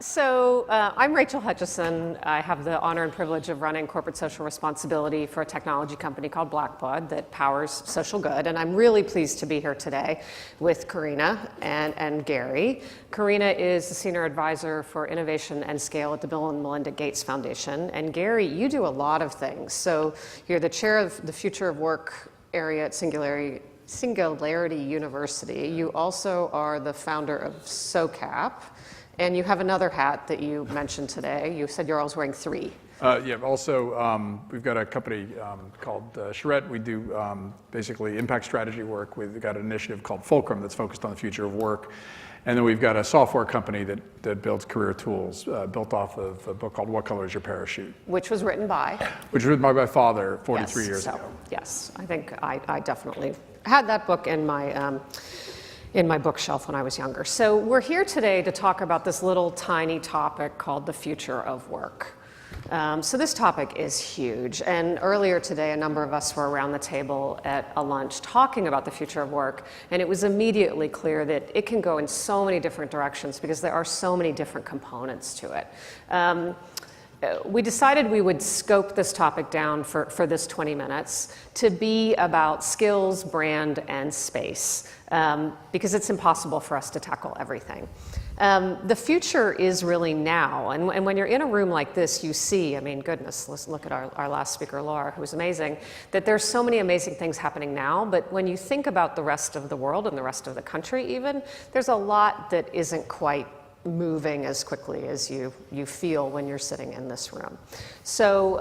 I'm Rachel Hutchisson. I have the honor and privilege of running corporate social responsibility for a technology company called Blackbaud that powers social good. And I'm really pleased to be here today with Carina and Gary. Carina is the Senior Advisor for Innovation and Scale at the Bill and Melinda Gates Foundation. And Gary, you do a lot of things. So you're the chair of the Future of Work area at Singularity University. You also are the founder of SOCAP. And you have another hat that you mentioned today. You said you're always wearing three. Also, we've got a company called Charette. We do basically impact strategy work. We've got an initiative called Fulcrum that's focused on the future of work. And then we've got a software company that builds career tools, built off of a book called What Color is Your Parachute? Which was written by? Which was written by my father 43 years ago. Yes, I think I definitely had that book in my bookshelf when I was younger. So we're here today to talk about this little tiny topic called the future of work. So this topic is huge. And earlier today, a number of us were around the table at a lunch talking about the future of work. And it was immediately clear that it can go in so many different directions because there are so many different components to it. We decided we would scope this topic down for this 20 minutes to be about skills, brand, and space, because it's impossible for us to tackle everything. The future is really now, and when you're in a room like this, you see, I mean, goodness, let's look at our last speaker, Laura, who was amazing, that there's so many amazing things happening now, but when you think about the rest of the world and the rest of the country even, there's a lot that isn't quite moving as quickly as you feel when you're sitting in this room. So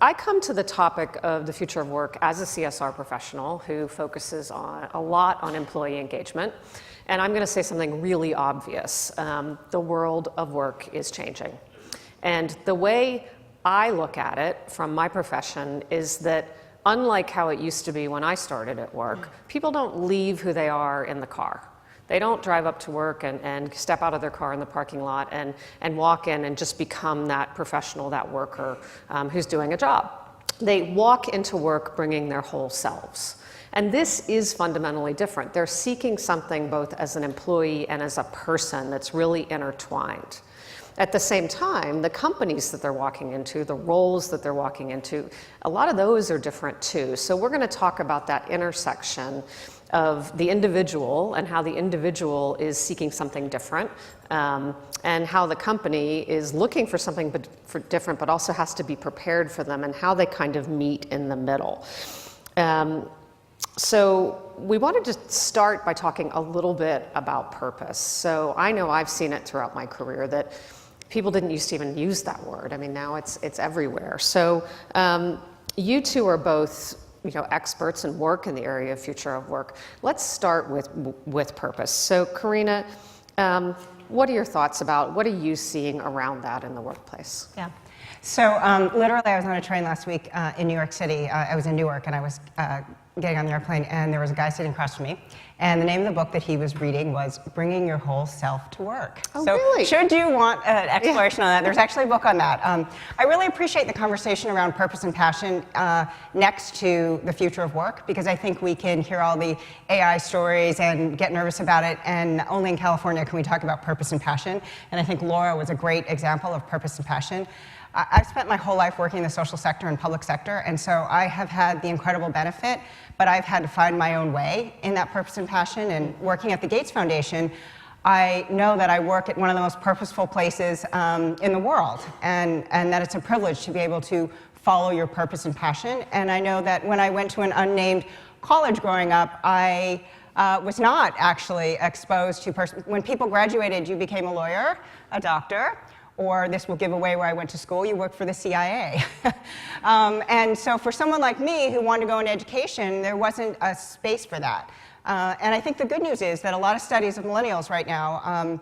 I come to the topic of the future of work as a CSR professional who focuses a lot on employee engagement. And I'm going to say something really obvious. The world of work is changing. And the way I look at it from my profession is that unlike how it used to be when I started at work, people don't leave who they are in the car. They don't drive up to work and step out of their car in the parking lot and walk in and just become that professional, that worker who's doing a job. They walk into work bringing their whole selves. And this is fundamentally different. They're seeking something both as an employee and as a person that's really intertwined. At the same time, the companies that they're walking into, the roles that they're walking into, a lot of those are different too. So we're going to talk about that intersection of the individual and how the individual is seeking something different, and how the company is looking for something different, but also has to be prepared for them, and how they kind of meet in the middle. So we wanted to start by talking a little bit about purpose. So I know I've seen it throughout my career that people didn't used to even use that word. I mean, now it's everywhere. So you two are both experts and work in the area of future of work. Let's start with purpose. So Carina, what are your thoughts about, what are you seeing around that in the workplace? Yeah. So literally I was on a train last week in New York City. I was in Newark and I was getting on the airplane and there was a guy sitting across from me. And the name of the book that he was reading was Bringing Your Whole Self to Work. Oh, so really? Should you want an exploration on that, there's actually a book on that. I really appreciate the conversation around purpose and passion next to the future of work, because I think we can hear all the AI stories and get nervous about it, and only in California can we talk about purpose and passion. And I think Laura was a great example of purpose and passion. I've spent my whole life working in the social sector and public sector, and so I have had the incredible benefit, but I've had to find my own way in that purpose and passion. And working at the Gates Foundation, I know that I work at one of the most purposeful places in the world, and that it's a privilege to be able to follow your purpose and passion. And I know that when I went to an unnamed college growing up, I was not actually exposed to when people graduated, you became a lawyer, a doctor, or this will give away where I went to school, you worked for the CIA. And so for someone like me who wanted to go into education, there wasn't a space for that. And I think the good news is that a lot of studies of millennials right now,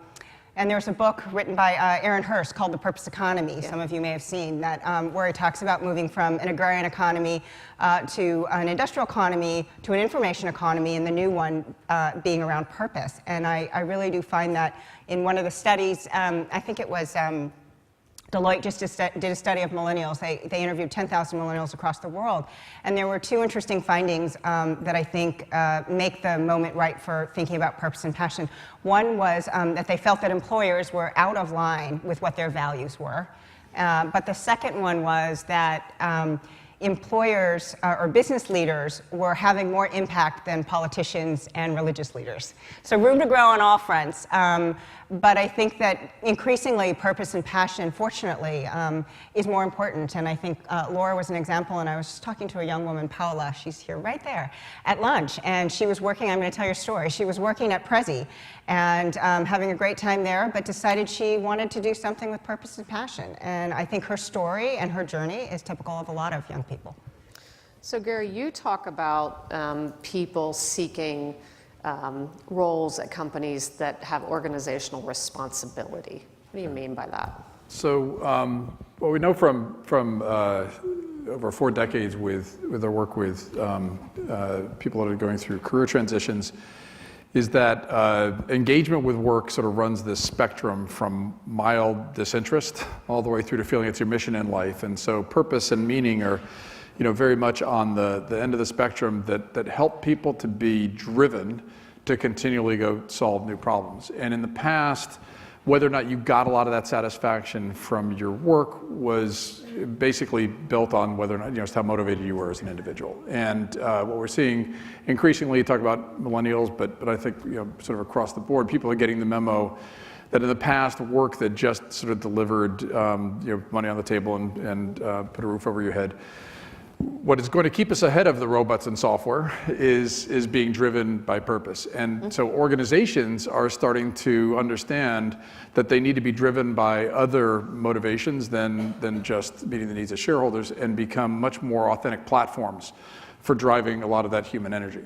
and there's a book written by Aaron Hurst called The Purpose Economy, some of you may have seen, that where he talks about moving from an agrarian economy to an industrial economy to an information economy, and the new one being around purpose. And I really do find that in one of the studies, I think it was Deloitte just did a study of millennials. They interviewed 10,000 millennials across the world. And there were two interesting findings that I think make the moment right for thinking about purpose and passion. One was that they felt that employers were out of line with what their values were. But the second one was that employers or business leaders were having more impact than politicians and religious leaders. So room to grow on all fronts. But I think that increasingly purpose and passion, fortunately, is more important. And I think Laura was an example, and I was just talking to a young woman, Paola, she's here right there, at lunch. And she was working, I'm going to tell your story, she was working at Prezi and having a great time there, but decided she wanted to do something with purpose and passion. And I think her story and her journey is typical of a lot of young people. So Gary, you talk about people seeking roles at companies that have organizational responsibility. What do you mean by that? So what we know from over 4 decades with our work with people that are going through career transitions is that engagement with work sort of runs this spectrum from mild disinterest all the way through to feeling it's your mission in life. And so purpose and meaning are very much on the end of the spectrum that help people to be driven to continually go solve new problems. And in the past, whether or not you got a lot of that satisfaction from your work was basically built on whether or not, just how motivated you were as an individual. And what we're seeing increasingly, you talk about millennials, but I think sort of across the board, people are getting the memo that in the past, work that just sort of delivered money on the table and put a roof over your head, what is going to keep us ahead of the robots and software is being driven by purpose. And so organizations are starting to understand that they need to be driven by other motivations than just meeting the needs of shareholders and become much more authentic platforms for driving a lot of that human energy.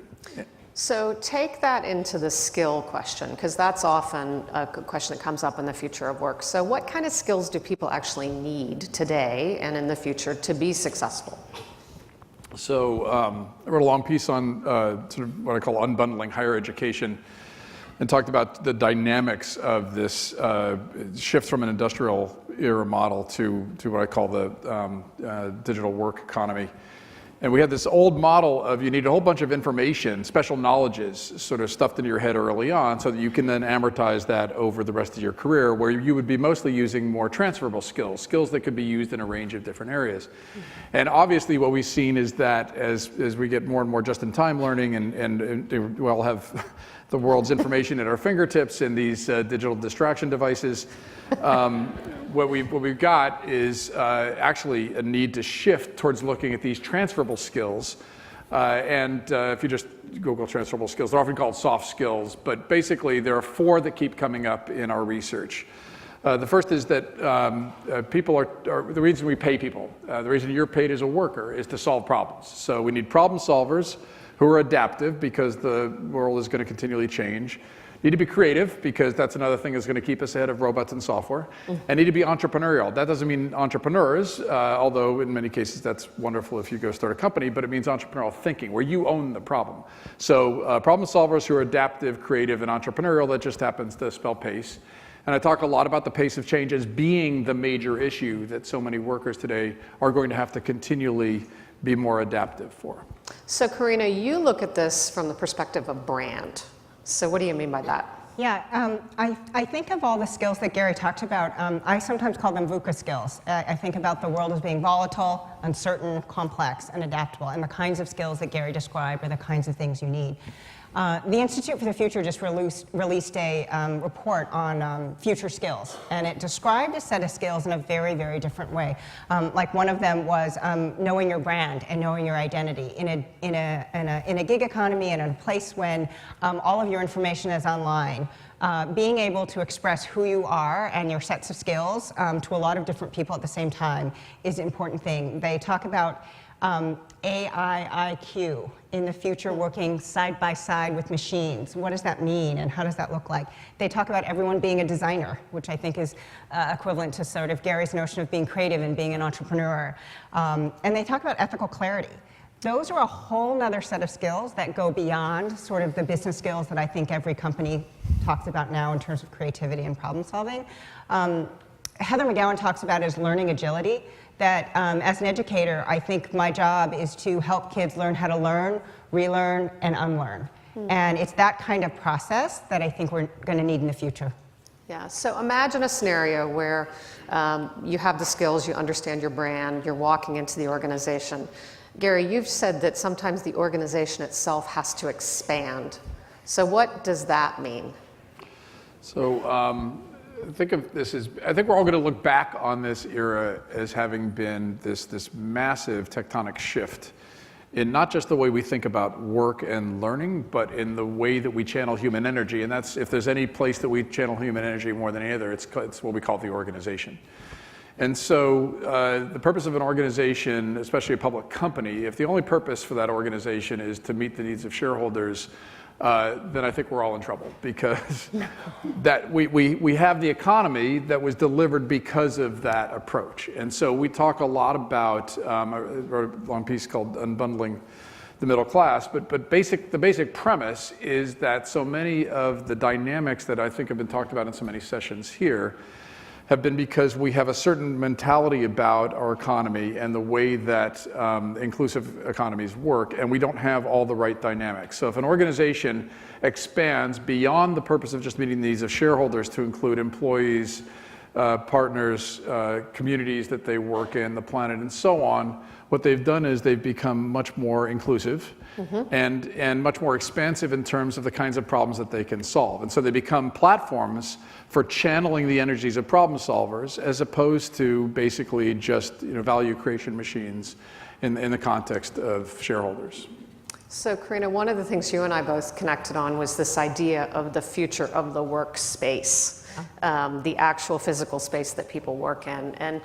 So take that into the skill question, because that's often a question that comes up in the future of work. So what kind of skills do people actually need today and in the future to be successful? So I wrote a long piece on sort of what I call unbundling higher education and talked about the dynamics of this shift from an industrial era model to what I call the digital work economy. And we had this old model of you need a whole bunch of information, special knowledges sort of stuffed into your head early on so that you can then amortize that over the rest of your career, where you would be mostly using more transferable skills that could be used in a range of different areas. And obviously what we've seen is that as we get more and more just-in-time learning and we all have the world's information at our fingertips in these digital distraction devices, what we've got is actually a need to shift towards looking at these transferable skills. If you just Google transferable skills, they're often called soft skills, but basically there are 4 that keep coming up in our research. The first is that people are the reason we pay people, the reason you're paid as a worker is to solve problems. So we need problem solvers who are adaptive because the world is going to continually change. Need to be creative because that's another thing that's going to keep us ahead of robots and software. And need to be entrepreneurial. That doesn't mean entrepreneurs, although in many cases that's wonderful if you go start a company, but it means entrepreneurial thinking where you own the problem. So problem solvers who are adaptive, creative, and entrepreneurial, that just happens to spell pace. And I talk a lot about the pace of change as being the major issue that so many workers today are going to have to continually be more adaptive for. So Carina, you look at this from the perspective of brand. So what do you mean by that? Yeah, I think of all the skills that Gary talked about. I sometimes call them VUCA skills. I think about the world as being volatile, uncertain, complex, and adaptable. And the kinds of skills that Gary described are the kinds of things you need. The Institute for the Future just released a report on future skills, and it described a set of skills in a very, very different way. Like one of them was knowing your brand and knowing your identity in a gig economy and in a place when all of your information is online. Being able to express who you are and your sets of skills to a lot of different people at the same time is an important thing. They talk about AIIQ in the future, working side by side with machines. What does that mean and how does that look like? They talk about everyone being a designer, which I think is equivalent to sort of Gary's notion of being creative and being an entrepreneur. And they talk about ethical clarity. Those are a whole nother set of skills that go beyond sort of the business skills that I think every company talks about now in terms of creativity and problem solving. Heather McGowan talks about as learning agility, that as an educator, I think my job is to help kids learn how to learn, relearn, and unlearn. And it's that kind of process that I think we're going to need in the future. Yeah, so imagine a scenario where you have the skills, you understand your brand, you're walking into the organization. Gary, you've said that sometimes the organization itself has to expand. So what does that mean? So think of this as, I think we're all going to look back on this era as having been this massive tectonic shift in not just the way we think about work and learning, but in the way that we channel human energy. And that's, if there's any place that we channel human energy more than any other, it's what we call the organization. And so the purpose of an organization, especially a public company, if the only purpose for that organization is to meet the needs of shareholders, then I think we're all in trouble, because that we have the economy that was delivered because of that approach. And so we talk a lot about, I wrote a long piece called Unbundling the Middle Class, but the basic premise is that so many of the dynamics that I think have been talked about in so many sessions here have been because we have a certain mentality about our economy and the way that inclusive economies work, and we don't have all the right dynamics. So if an organization expands beyond the purpose of just meeting the needs of shareholders to include employees, partners, communities that they work in, the planet, and so on, what they've done is they've become much more inclusive and much more expansive in terms of the kinds of problems that they can solve. And so they become platforms for channeling the energies of problem solvers, as opposed to basically just value creation machines in the context of shareholders. So Carina, one of the things you and I both connected on was this idea of the future of the workspace. The actual physical space that people work in. And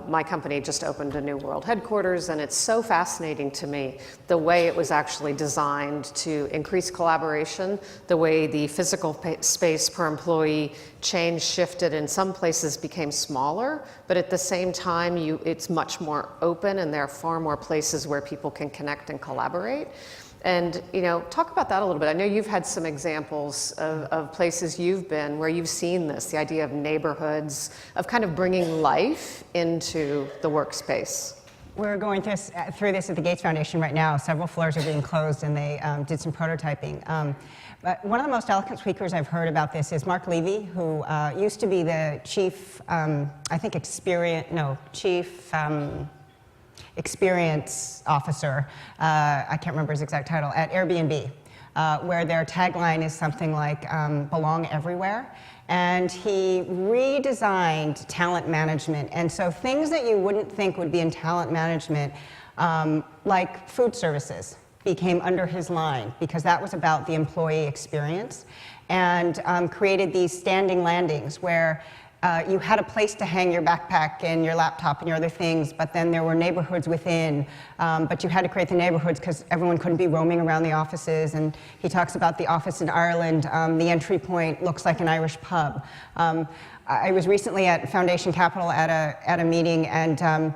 my company just opened a new world headquarters, and it's so fascinating to me the way it was actually designed to increase collaboration, the way the physical space per employee changed, shifted, in some places became smaller, but at the same time it's much more open, and there are far more places where people can connect and collaborate. And talk about that a little bit. I know you've had some examples of places you've been where you've seen this, the idea of neighborhoods, of kind of bringing life into the workspace. We're going through this at the Gates Foundation right now. Several floors are being closed, and they did some prototyping. But one of the most eloquent speakers I've heard about this is Mark Levy, who used to be the chief, experience officer, I can't remember his exact title, at Airbnb, where their tagline is something like belong everywhere. And he redesigned talent management. And so things that you wouldn't think would be in talent management, like food services, became under his line, because that was about the employee experience, and created these standing landings where you had a place to hang your backpack and your laptop and your other things, but then there were neighborhoods within, but you had to create the neighborhoods because everyone couldn't be roaming around the offices. And he talks about the office in Ireland. The entry point looks like an Irish pub. I was recently at Foundation Capital at a meeting, and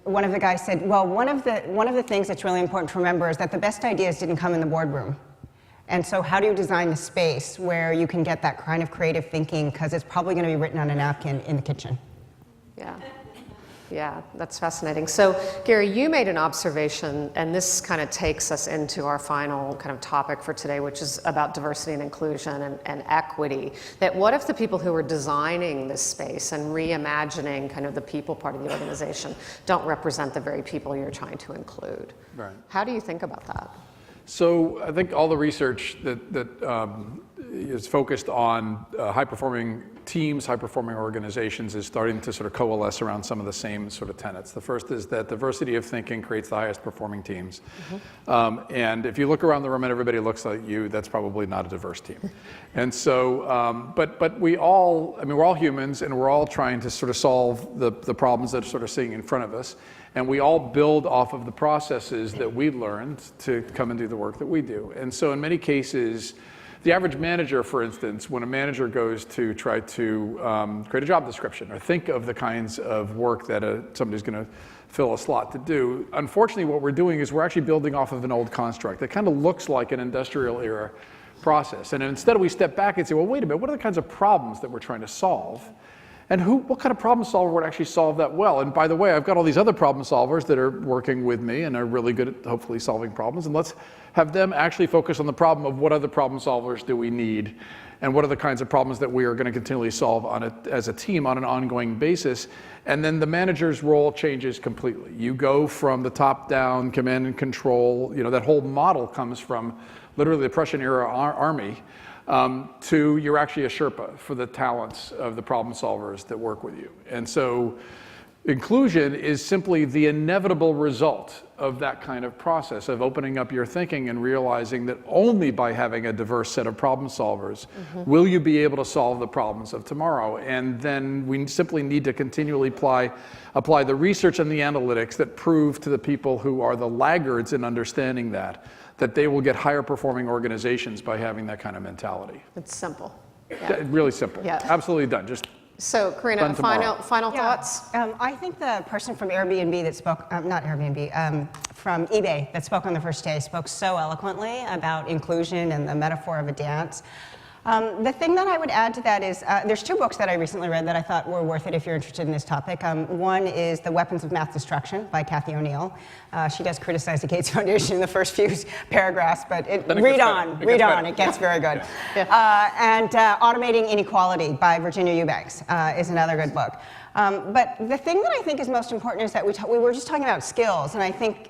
one of the guys said, well, one of the things that's really important to remember is that the best ideas didn't come in the boardroom. And so how do you design the space where you can get that kind of creative thinking, because it's probably going to be written on a napkin in the kitchen. Yeah, that's fascinating. So Gary, you made an observation, and this kind of takes us into our final kind of topic for today, which is about diversity and inclusion and equity. That what if the people who are designing this space and reimagining kind of the people part of the organization don't represent the very people you're trying to include? Right. How do you think about that? So I think all the research that is focused on high-performing teams, high-performing organizations is starting to sort of coalesce around some of the same sort of tenets. The first is that diversity of thinking creates the highest performing teams. And if you look around the room and everybody looks like you, that's probably not a diverse team. And so, but we all, we're all humans, and we're all trying to sort of solve the problems that are sort of sitting in front of us. And we all build off of the processes that we learned to come and do the work that we do. And so in many cases, the average manager, for instance, when a manager goes to try to create a job description or think of the kinds of work that somebody's going to fill a slot to do, unfortunately what we're doing is we're actually building off of an old construct that kind of looks like an industrial era process. And instead we step back and say, well, wait a minute, what are the kinds of problems that we're trying to solve? And what kind of problem solver would actually solve that well? And by the way, I've got all these other problem solvers that are working with me and are really good at hopefully solving problems. And let's have them actually focus on the problem of what other problem solvers do we need, and what are the kinds of problems that we are going to continually solve as a team on an ongoing basis. And then the manager's role changes completely. You go from the top down, command and control, that whole model comes from literally the Prussian era army, to you're actually a Sherpa for the talents of the problem solvers that work with you. And so inclusion is simply the inevitable result of that kind of process of opening up your thinking and realizing that only by having a diverse set of problem solvers will you be able to solve the problems of tomorrow. And then we simply need to continually apply the research and the analytics that prove to the people who are the laggards in understanding that they will get higher performing organizations by having that kind of mentality. It's simple. Really simple. Yeah. Absolutely done. Just So, Carina, final thoughts? I think the person from Airbnb that spoke, not Airbnb, from eBay that spoke on the first day spoke so eloquently about inclusion and the metaphor of a dance. The thing that I would add to that is there's two books that I recently read that I thought were worth it if you're interested in this topic. One is The Weapons of Math Destruction by Cathy O'Neill. She does criticize the Gates Foundation in the first few paragraphs, but read on, it gets very good. And Automating Inequality by Virginia Eubanks is another good book. But the thing that I think is most important is that we were just talking about skills, and I think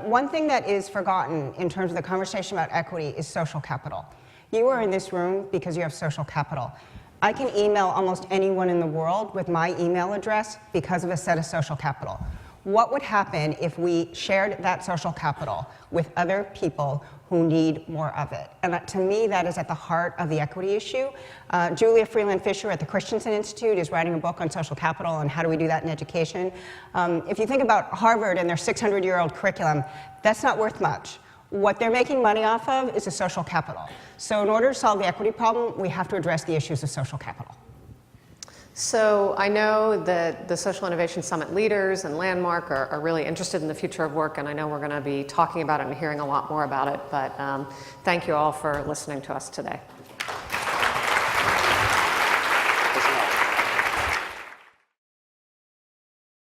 one thing that is forgotten in terms of the conversation about equity is social capital. You are in this room because you have social capital. I can email almost anyone in the world with my email address because of a set of social capital. What would happen if we shared that social capital with other people who need more of it? And to me, that is at the heart of the equity issue. Julia Freeland-Fisher at the Christensen Institute is writing a book on social capital and how do we do that in education. If you think about Harvard and their 600-year-old curriculum, that's not worth much. What they're making money off of is the social capital. So in order to solve the equity problem, we have to address the issues of social capital. So I know that the Social Innovation Summit leaders and Landmark are really interested in the future of work, and I know we're going to be talking about it and hearing a lot more about it, but thank you all for listening to us today.